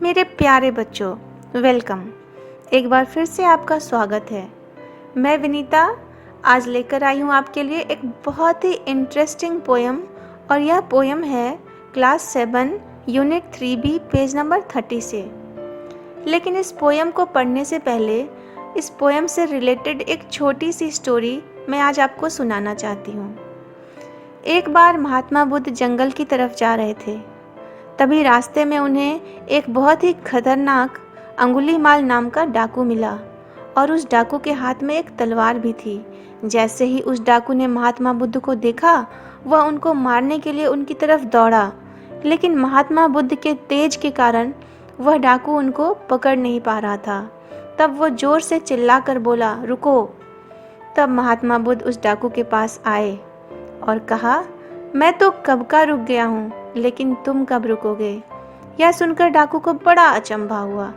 मेरे प्यारे बच्चों, वेलकम। एक बार फिर से आपका स्वागत है। मैं विनीता आज लेकर आई हूँ आपके लिए एक बहुत ही इंटरेस्टिंग पोयम, और यह पोयम है class 7 unit 3B page number 30 से। लेकिन इस पोयम को पढ़ने से पहले इस पोयम से रिलेटेड एक छोटी सी स्टोरी मैं आज आपको सुनाना चाहती हूँ। एक बार महात्मा बुद्ध जंगल की तरफ जा रहे थे। तभी रास्ते में उन्हें एक बहुत ही खतरनाक अंगुलीमाल नाम का डाकू मिला, और उस डाकू के हाथ में एक तलवार भी थी। जैसे ही उस डाकू ने महात्मा बुद्ध को देखा, वह उनको मारने के लिए उनकी तरफ दौड़ा, लेकिन महात्मा बुद्ध के तेज के कारण वह डाकू उनको पकड़ नहीं पा रहा था। तब वो जोर से चिल्लाकर बोला, रुको। तब महात्मा बुद्ध उस डाकू के पास आए और कहा, मैं तो कब का रुक गया हूँ, लेकिन तुम कब रुकोगे? यह सुनकर डाकू को बड़ा अचंभा हुआ।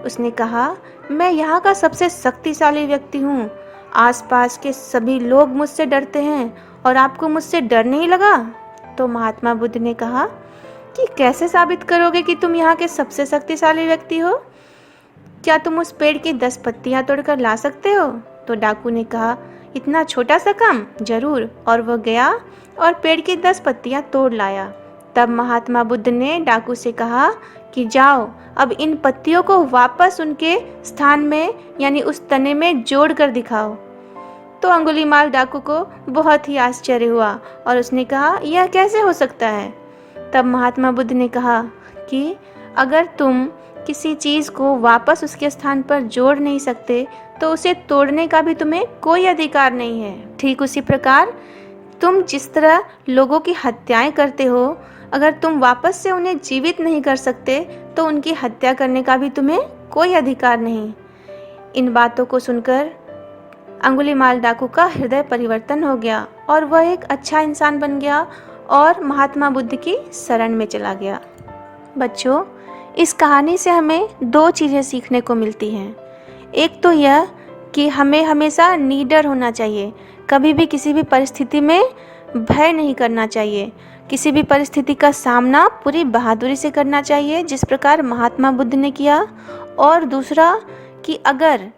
उसने कहा, मैं यहाँ का सबसे शक्तिशाली व्यक्ति हूँ। आसपास के सभी लोग मुझसे डरते हैं और आपको मुझसे डर नहीं लगा? तो महात्मा बुद्ध ने कहा कि कैसे साबित करोगे कि तुम यहाँ के सबसे शक्तिशाली व्यक्ति हो? क्या तुम उस पेड़ की 10 पत्तियाँ तोड़कर ला सकते हो? तो डाकू ने कहा, इतना छोटा सा काम? जरूर। और वह गया और पेड़ की 10 पत्तियां तोड़ लाया। तब महात्मा बुद्ध ने डाकू से कहा कि जाओ, अब इन पत्तियों को वापस उनके स्थान में यानी उस तने में जोड़ कर दिखाओ। तो अंगुलीमाल डाकू को बहुत ही आश्चर्य हुआ और उसने कहा, यह कैसे हो सकता है? तब महात्मा बुद्ध ने कहा कि अगर तुम किसी चीज़ को वापस उसके स्थान पर जोड़ नहीं सकते तो उसे तोड़ने का भी तुम्हें कोई अधिकार नहीं है। ठीक उसी प्रकार तुम जिस तरह लोगों की हत्याएं करते हो, अगर तुम वापस से उन्हें जीवित नहीं कर सकते तो उनकी हत्या करने का भी तुम्हें कोई अधिकार नहीं। इन बातों को सुनकर अंगुलीमाल डाकू का हृदय परिवर्तन हो गया और वह एक अच्छा इंसान बन गया और महात्मा बुद्ध की शरण में चला गया। बच्चों, इस कहानी से हमें 2 चीज़ें सीखने को मिलती हैं। एक तो यह कि हमें हमेशा निडर होना चाहिए, कभी भी किसी भी परिस्थिति में भय नहीं करना चाहिए, किसी भी परिस्थिति का सामना पूरी बहादुरी से करना चाहिए, जिस प्रकार महात्मा बुद्ध ने किया। और दूसरा कि अगर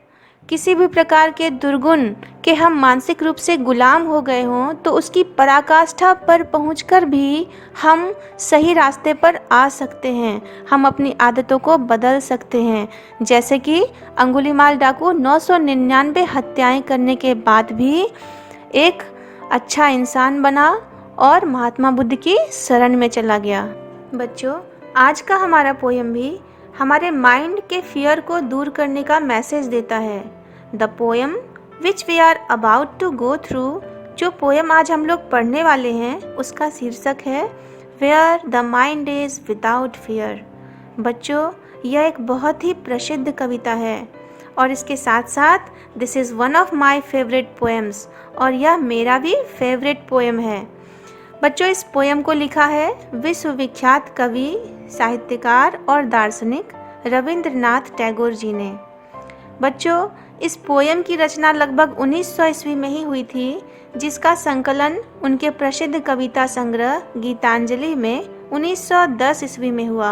किसी भी प्रकार के दुर्गुण के हम मानसिक रूप से गुलाम हो गए हों तो उसकी पराकाष्ठा पर पहुंचकर भी हम सही रास्ते पर आ सकते हैं, हम अपनी आदतों को बदल सकते हैं। जैसे कि अंगुलीमाल डाकू 999 हत्याएं करने के बाद भी एक अच्छा इंसान बना और महात्मा बुद्ध की शरण में चला गया। बच्चों, आज का हमारा पोयम भी हमारे माइंड के फियर को दूर करने का मैसेज देता है। The poem which we are about to go through, जो पोयम आज हम लोग पढ़ने वाले हैं, उसका शीर्षक है where the mind is without fear. बच्चों, यह एक बहुत ही प्रसिद्ध कविता है और इसके साथ साथ this is one of my favourite poems, और यह मेरा भी फेवरेट पोएम है। बच्चों, इस पोएम को लिखा है विश्वविख्यात कवि, साहित्यकार और दार्शनिक रविंद्रनाथ टैगोर जी ने। बच्चों, इस पोएम की रचना लगभग 1900 ईस्वी में ही हुई थी, जिसका संकलन उनके प्रसिद्ध कविता संग्रह गीतांजलि में 1910 ईस्वी में हुआ,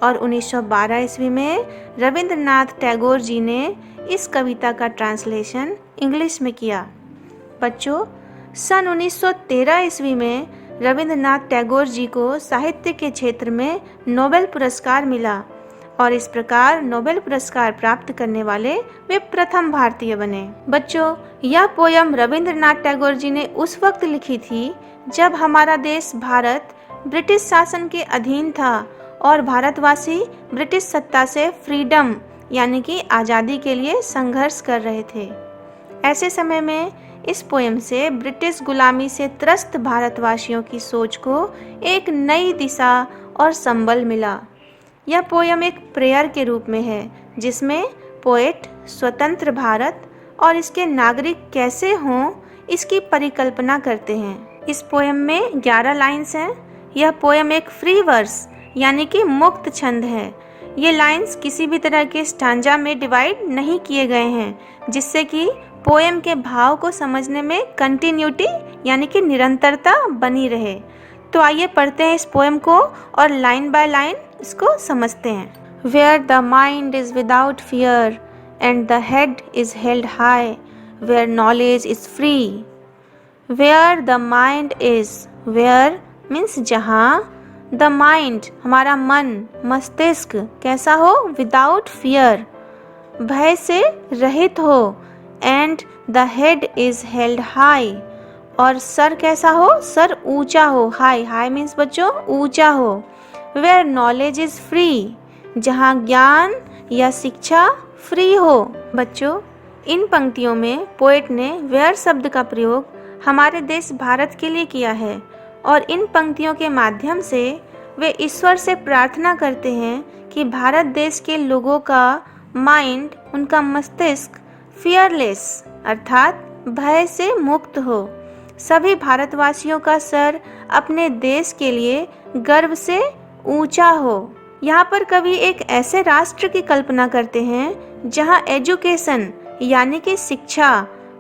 और 1912 ईस्वी में रविंद्रनाथ टैगोर जी ने इस कविता का ट्रांसलेशन इंग्लिश में किया। बच्चों, सन 1913 ईस्वी में रविंद्रनाथ टैगोर जी को साहित्य के क्षेत्र में नोबेल पुरस्कार मिला, और इस प्रकार नोबेल पुरस्कार प्राप्त करने वाले वे प्रथम भारतीय बने। बच्चों, यह पोयम रविंद्रनाथ टैगोर जी ने उस वक्त लिखी थी जब हमारा देश भारत ब्रिटिश शासन के अधीन था और भारतवासी ब्रिटिश सत्ता से फ्रीडम यानी कि आज़ादी के लिए संघर्ष कर रहे थे। ऐसे समय में इस पोयम से ब्रिटिश गुलामी से त्रस्त भारतवासियों की सोच को एक नई दिशा और संबल मिला। यह पोयम एक प्रेयर के रूप में है, जिसमें पोएट स्वतंत्र भारत और इसके नागरिक कैसे हों इसकी परिकल्पना करते हैं। इस पोयम में 11 लाइन्स हैं। यह पोयम एक फ्री वर्स यानी कि मुक्त छंद है। ये लाइन्स किसी भी तरह के स्टांजा में डिवाइड नहीं किए गए हैं, जिससे कि पोएम के भाव को समझने में कंटिन्यूटी यानी कि निरंतरता बनी रहे। तो आइए पढ़ते हैं इस पोएम को और लाइन बाय लाइन इसको समझते हैं। where the mind is without fear and the head is held high, where knowledge is free. Where the mind is, where means जहाँ, the mind हमारा मन, मस्तिष्क कैसा हो, without fear भय से रहित हो, and the head is held high और सर कैसा हो, सर ऊंचा हो, हाई, हाई मीन्स बच्चों ऊंचा हो। Where knowledge is free जहाँ ज्ञान या शिक्षा फ्री हो। बच्चों, इन पंक्तियों में पोएट ने वेयर शब्द का प्रयोग हमारे देश भारत के लिए किया है और इन पंक्तियों के माध्यम से वे ईश्वर से प्रार्थना करते हैं कि भारत देश के लोगों का माइंड, उनका मस्तिष्क फियरलेस अर्थात भय से मुक्त हो। सभी भारतवासियों का सर अपने देश के लिए गर्व से ऊंचा हो। यहाँ पर कवि एक ऐसे राष्ट्र की कल्पना करते हैं जहाँ एजुकेशन यानी कि शिक्षा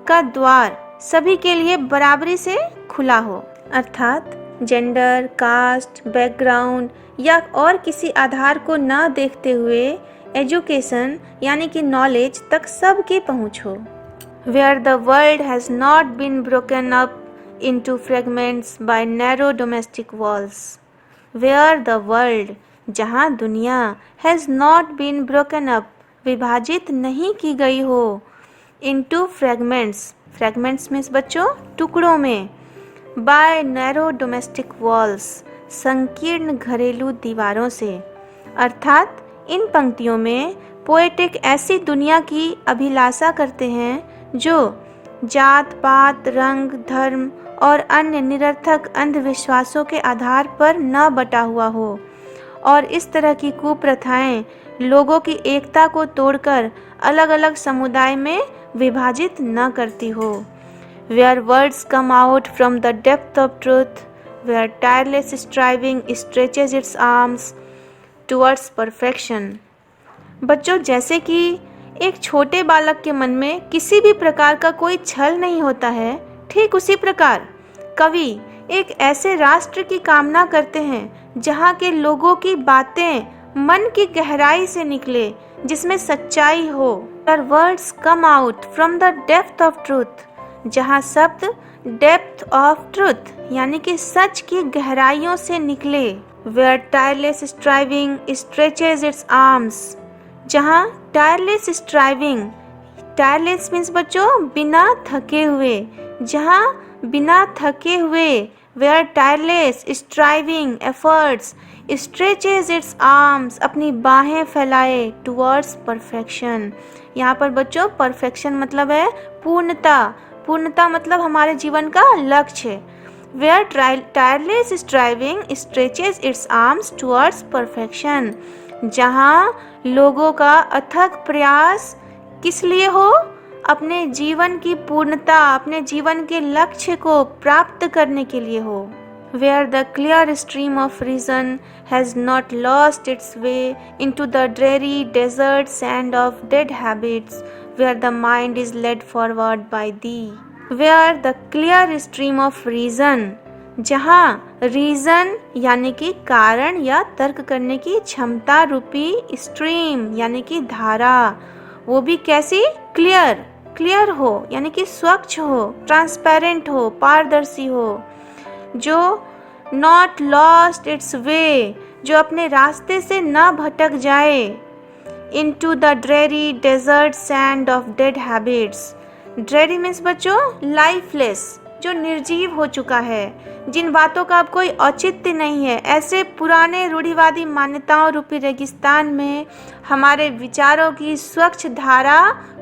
का द्वार सभी के लिए बराबरी से खुला हो, अर्थात जेंडर, कास्ट, बैकग्राउंड या और किसी आधार को न देखते हुए एजुकेशन यानी कि नॉलेज तक सबकी पहुँच हो। Where the world has not been broken up into fragments by narrow domestic walls. Where the world जहाँ दुनिया has not been broken up विभाजित नहीं की गई हो into fragments, fragments means बच्चों टुकड़ों में, by narrow domestic walls संकीर्ण घरेलू दीवारों से, अर्थात इन पंक्तियों में पोएट एक ऐसी दुनिया की अभिलाषा करते हैं जो जात पात, रंग, धर्म और अन्य निरर्थक अंधविश्वासों के आधार पर न बटा हुआ हो और इस तरह की कुप्रथाएं लोगों की एकता को तोड़कर अलग अलग समुदाय में विभाजित न करती हो। Where words come out from the depth of truth, where tireless striving stretches its arms towards perfection. बच्चों, जैसे कि एक छोटे बालक के मन में किसी भी प्रकार का कोई छल नहीं होता है, ठीक उसी प्रकार कवि एक ऐसे राष्ट्र की कामना करते हैं जहाँ के लोगों की बातें मन की गहराई से निकले, जिसमें सच्चाई हो। Where words come out from the depth of truth, जहाँ शब्द डेप्थ ऑफ ट्रूथ यानी कि सच की गहराइयों से निकले। Where tireless striving stretches its arms, जहाँ tireless striving, tireless means बच्चों बिना थके हुए, जहाँ बिना थके हुए, where tireless striving efforts stretches its arms अपनी बाहें फैलाए towards perfection। यहाँ पर बच्चों perfection मतलब है पूर्णता, पूर्णता मतलब हमारे जीवन का लक्ष्य। Where tireless striving stretches its arms towards perfection, जहाँ लोगों का अथक प्रयास किस लिए हो, अपने जीवन की पूर्णता, अपने जीवन के लक्ष्य को प्राप्त करने के लिए हो। Where the clear stream of reason has not lost its way into the dreary desert sand of dead habits, where the mind is led forward by thee. Where the clear stream of reason, जहाँ reason यानी कि कारण या तर्क करने की क्षमता रूपी स्ट्रीम यानी कि धारा, वो भी कैसी, क्लियर, क्लियर हो यानी कि स्वच्छ हो, ट्रांसपेरेंट हो, पारदर्शी हो, जो नॉट लॉस्ट इट्स वे, जो अपने रास्ते से न भटक जाए, into the dreary desert sand of dead habits. Dreary means बच्चों लाइफलेस, जो निर्जीव हो चुका है, जिन बातों का अब कोई औचित्य नहीं है, ऐसे पुराने रूढ़िवादी मान्यताओं रूपी रेगिस्तान में हमारे विचारों की स्वच्छ धारा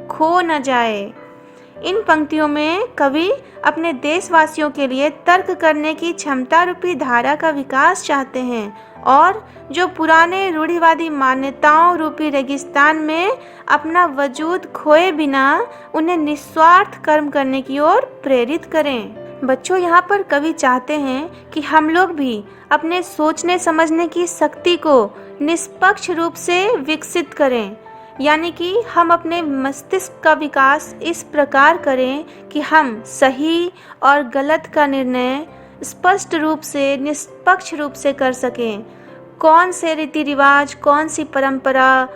खो न जाए। इन पंक्तियों में कवि अपने देशवासियों के लिए तर्क करने की क्षमता रूपी धारा का विकास चाहते हैं और जो पुराने रूढ़िवादी मान्यताओं रूपी रेगिस्तान में अपना वजूद खोए बिना उन्हें निस्वार्थ कर्म करने की ओर प्रेरित करें। बच्चों, यहाँ पर कवि चाहते हैं कि हम लोग भी अपने सोचने समझने की शक्ति को निष्पक्ष रूप से विकसित करें, यानी कि हम अपने मस्तिष्क का विकास इस प्रकार करें कि हम सही और गलत का निर्णय स्पष्ट रूप से, निष्पक्ष रूप से कर सकें, कौन से रीति रिवाज, कौन सी परंपरा,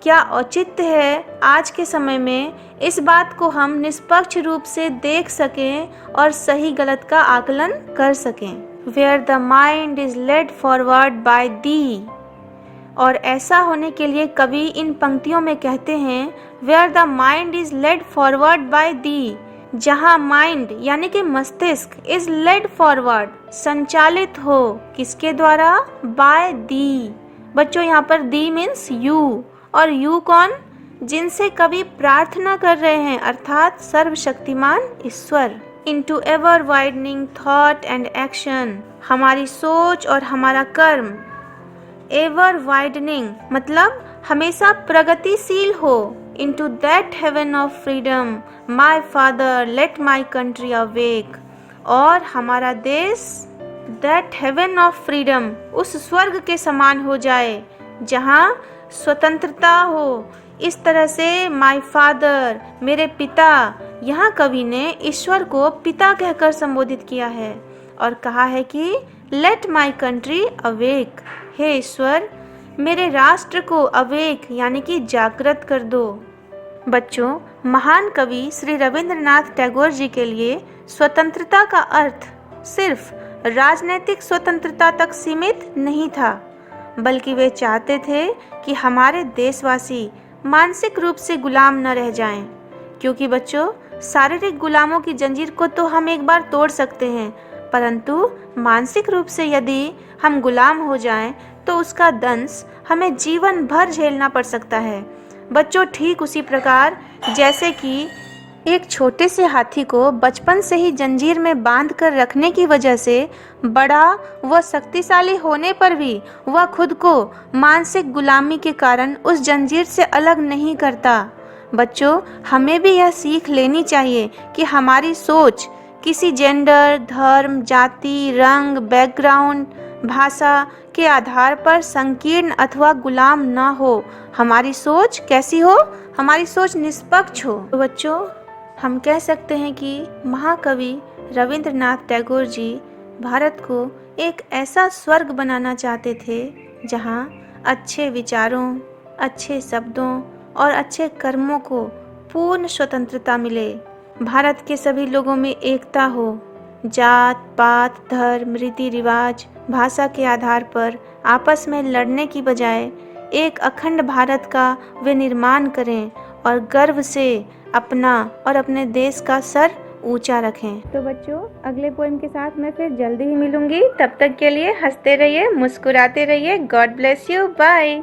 क्या औचित्य है आज के समय में, इस बात को हम निष्पक्ष रूप से देख सकें और सही गलत का आकलन कर सकें। Where the mind is led forward by thee, और ऐसा होने के लिए कवि इन पंक्तियों में कहते हैं Where the mind is led forward by thee, जहाँ माइंड यानी कि मस्तिष्क इज लेड फॉरवर्ड, संचालित हो, किसके द्वारा? By the. बच्चों यहाँ पर दी मीन्स यू, और यू कौन? जिनसे कवि प्रार्थना कर रहे हैं, अर्थात सर्वशक्तिमान ईश्वर। Into ever widening thought and action, हमारी सोच और हमारा कर्म। एवर वाइडनिंग मतलब हमेशा प्रगतिशील हो। Into that heaven of freedom, my father, let my country awake, और हमारा देश that heaven of freedom, उस स्वर्ग के समान हो जाए जहाँ स्वतंत्रता हो। इस तरह से my father, मेरे पिता, यहाँ कवि ने ईश्वर को पिता कहकर संबोधित किया है और कहा है कि let my country awake, हे ईश्वर मेरे राष्ट्र को अवेक यानी कि जागृत कर दो। बच्चों, महान कवि श्री रविंद्रनाथ टैगोर जी के लिए स्वतंत्रता का अर्थ सिर्फ राजनीतिक स्वतंत्रता तक सीमित नहीं था, बल्कि वे चाहते थे कि हमारे देशवासी मानसिक रूप से गुलाम न रह जाएं। क्योंकि बच्चों, शारीरिक गुलामों की जंजीर को तो हम एक बार तोड़ सकते हैं, परंतु मानसिक रूप से यदि हम गुलाम हो जाएं तो उसका दंश हमें जीवन भर झेलना पड़ सकता है। बच्चों, ठीक उसी प्रकार जैसे कि एक छोटे से हाथी को बचपन से ही जंजीर में बांध कर रखने की वजह से बड़ा व शक्तिशाली होने पर भी वह खुद को मानसिक गुलामी के कारण उस जंजीर से अलग नहीं करता। बच्चों, हमें भी यह सीख लेनी चाहिए कि हमारी सोच किसी जेंडर, धर्म, जाति, रंग, बैकग्राउंड, भाषा के आधार पर संकीर्ण अथवा गुलाम न हो। हमारी सोच कैसी हो? हमारी सोच निष्पक्ष हो। तो बच्चों, हम कह सकते हैं कि महाकवि रविंद्रनाथ टैगोर जी भारत को एक ऐसा स्वर्ग बनाना चाहते थे जहां अच्छे विचारों, अच्छे शब्दों और अच्छे कर्मों को पूर्ण स्वतंत्रता मिले। भारत के सभी लोगों में एकता हो, जात पात, धर्म, रीति रिवाज, भाषा के आधार पर आपस में लड़ने की बजाय एक अखंड भारत का वे निर्माण करें और गर्व से अपना और अपने देश का सर ऊंचा रखें। तो बच्चों, अगले पोएम के साथ मैं फिर जल्दी ही मिलूंगी। तब तक के लिए हंसते रहिए, मुस्कुराते रहिए। God bless you. बाय।